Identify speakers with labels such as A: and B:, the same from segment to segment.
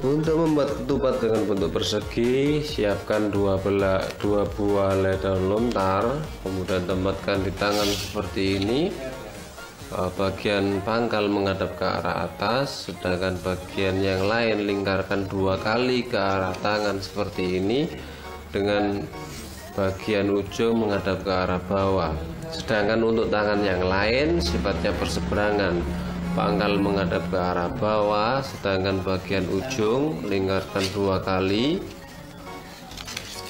A: Untuk membuat ketupat dengan bentuk persegi, siapkan dua buah helai daun lontar, kemudian tempatkan di tangan seperti ini. Bagian pangkal menghadap ke arah atas, sedangkan bagian yang lain lingkarkan 2 kali ke arah tangan seperti ini, dengan bagian ujung menghadap ke arah bawah. Sedangkan untuk tangan yang lain sifatnya berseberangan, pangkal menghadap ke arah bawah, sedangkan bagian ujung lingkarkan 2 kali,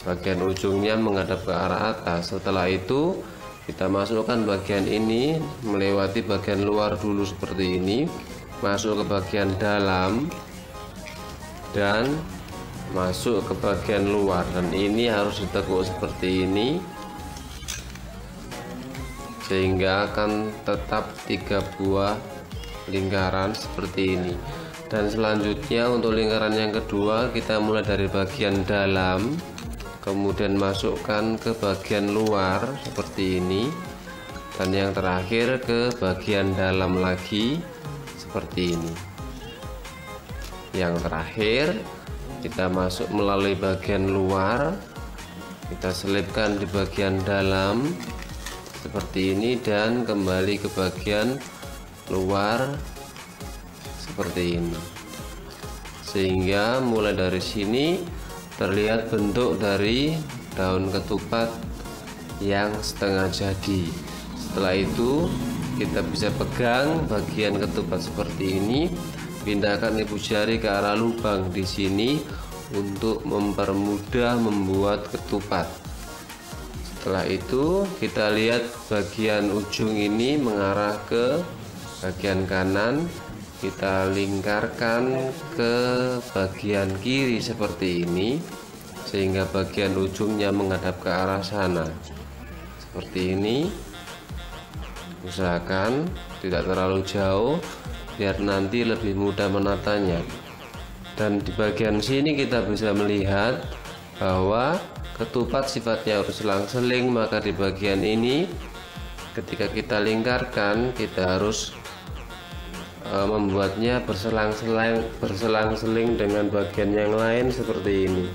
A: bagian ujungnya menghadap ke arah atas. Setelah itu kita masukkan bagian ini melewati bagian luar dulu seperti ini, masuk ke bagian dalam dan masuk ke bagian luar, dan ini harus ditekuk seperti ini sehingga akan tetap 3 buah lingkaran seperti ini. Dan selanjutnya untuk lingkaran yang kedua kita mulai dari bagian dalam, kemudian masukkan ke bagian luar seperti ini, dan yang terakhir ke bagian dalam lagi seperti ini. Yang terakhir kita masuk melalui bagian luar, kita selipkan di bagian dalam seperti ini dan kembali ke bagian luar seperti ini, sehingga mulai dari sini terlihat bentuk dari daun ketupat yang setengah jadi. Setelah itu kita bisa pegang bagian ketupat seperti ini, pindahkan ibu jari ke arah lubang di sini untuk mempermudah membuat ketupat. Setelah itu kita lihat bagian ujung ini mengarah ke bagian kanan, kita lingkarkan ke bagian kiri seperti ini sehingga bagian ujungnya menghadap ke arah sana seperti ini. Usahakan tidak terlalu jauh biar nanti lebih mudah menatanya. Dan di bagian sini kita bisa melihat bahwa ketupat sifatnya harus selang-seling, maka di bagian ini ketika kita lingkarkan kita harus membuatnya berselang-seling dengan bagian yang lain seperti ini.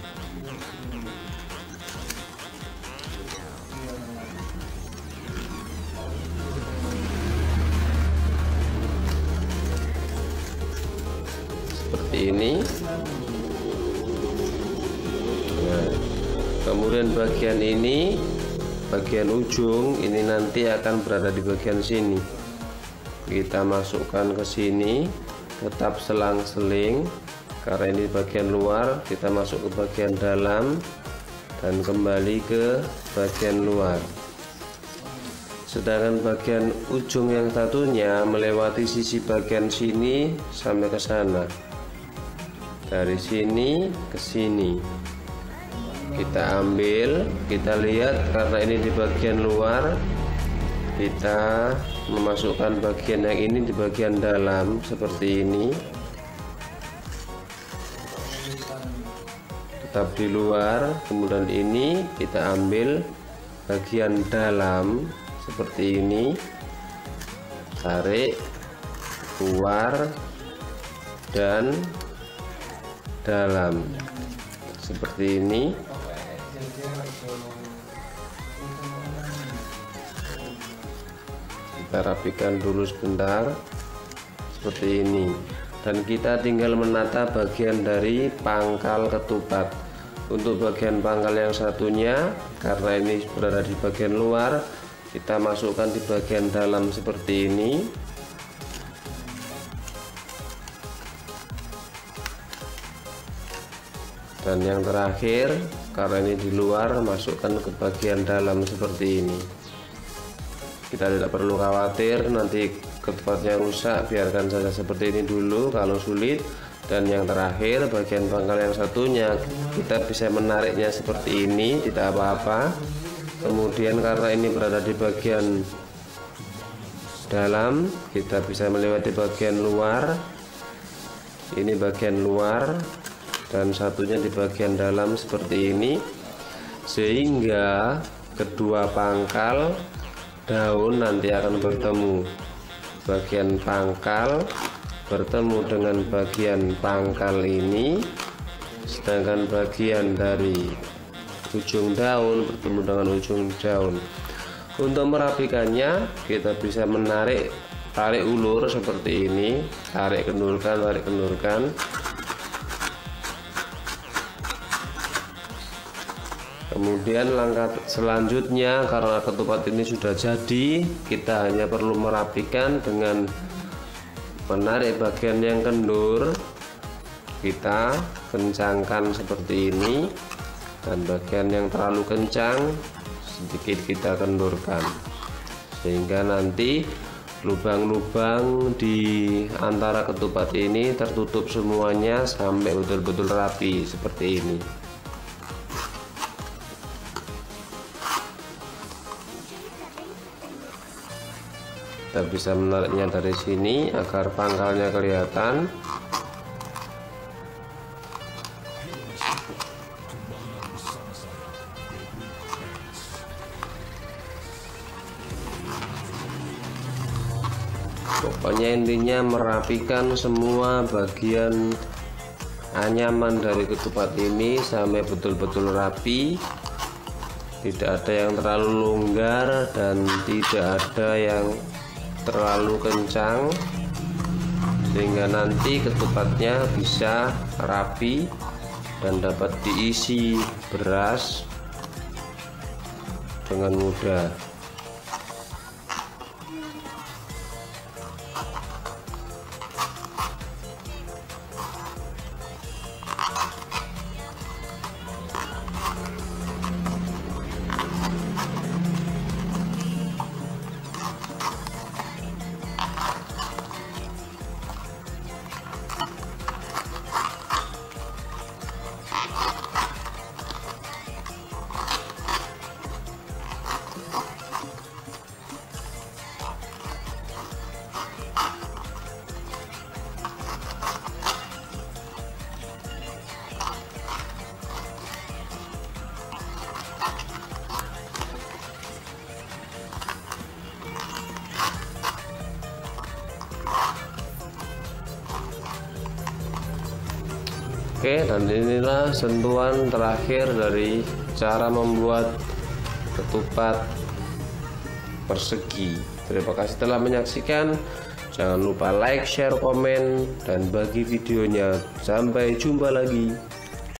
A: Seperti ini. Nah, kemudian bagian ini, bagian ujung ini nanti akan berada di bagian sini. Kita masukkan ke sini, tetap selang-seling karena ini bagian luar, kita masuk ke bagian dalam dan kembali ke bagian luar. Sedangkan bagian ujung yang satunya melewati sisi bagian sini sampai ke sana. Dari sini ke sini. Kita ambil, kita lihat karena ini di bagian luar, kita memasukkan bagian yang ini di bagian dalam seperti ini, tetap di luar. Kemudian ini kita ambil bagian dalam seperti ini, tarik keluar dan dalam seperti ini. Kita rapikan dulu sebentar seperti ini, dan kita tinggal menata bagian dari pangkal ketupat. Untuk bagian pangkal yang satunya, karena ini berada di bagian luar, kita masukkan di bagian dalam seperti ini. Dan yang terakhir, karena ini di luar, masukkan ke bagian dalam seperti ini. Kita tidak perlu khawatir nanti ketupatnya rusak, biarkan saja seperti ini dulu kalau sulit. Dan yang terakhir, bagian pangkal yang satunya kita bisa menariknya seperti ini, tidak apa-apa. Kemudian karena ini berada di bagian dalam, kita bisa melewati bagian luar. Ini bagian luar dan satunya di bagian dalam seperti ini, sehingga kedua pangkal daun nanti akan bertemu. Bagian pangkal bertemu dengan bagian pangkal ini, sedangkan bagian dari ujung daun bertemu dengan ujung daun. Untuk merapikannya, kita bisa tarik ulur seperti ini, tarik kendurkan. Kemudian langkah selanjutnya, karena ketupat ini sudah jadi, kita hanya perlu merapikan dengan menarik bagian yang kendur, kita kencangkan seperti ini, dan bagian yang terlalu kencang sedikit kita kendurkan, sehingga nanti lubang-lubang di antara ketupat ini tertutup semuanya sampai betul-betul rapi seperti ini. Kita bisa menariknya dari sini agar pangkalnya kelihatan. Pokoknya intinya merapikan semua bagian anyaman dari ketupat ini sampai betul-betul rapi, tidak ada yang terlalu longgar dan tidak ada yang terlalu kencang, sehingga nanti ketupatnya bisa rapi dan dapat diisi beras dengan mudah. Oke, dan inilah sentuhan terakhir dari cara membuat ketupat persegi. Terima kasih telah menyaksikan. Jangan lupa like, share, komen, dan bagi videonya. Sampai jumpa lagi.